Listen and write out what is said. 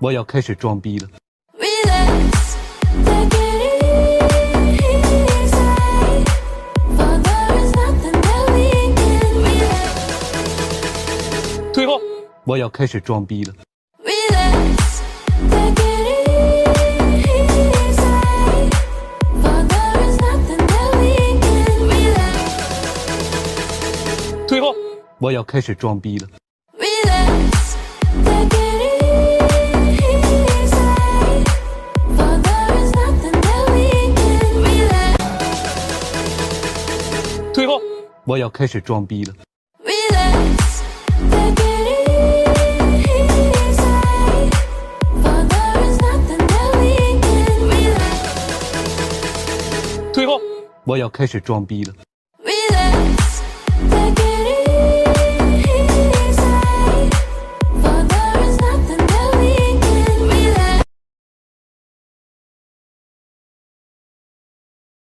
我要开始装逼了。Relax, take it easy. For there is nothing that we can relax. 退后，我要开始装逼了。Relax, take it easy. For there is nothing that we can relax. 退后，我要开始装逼了。Relax, take it easy. For there is nothing that we can relax. 退后，我要开始装逼了。Relax, take it easy. For there is nothing that we can relax. 退后，我要开始装逼了。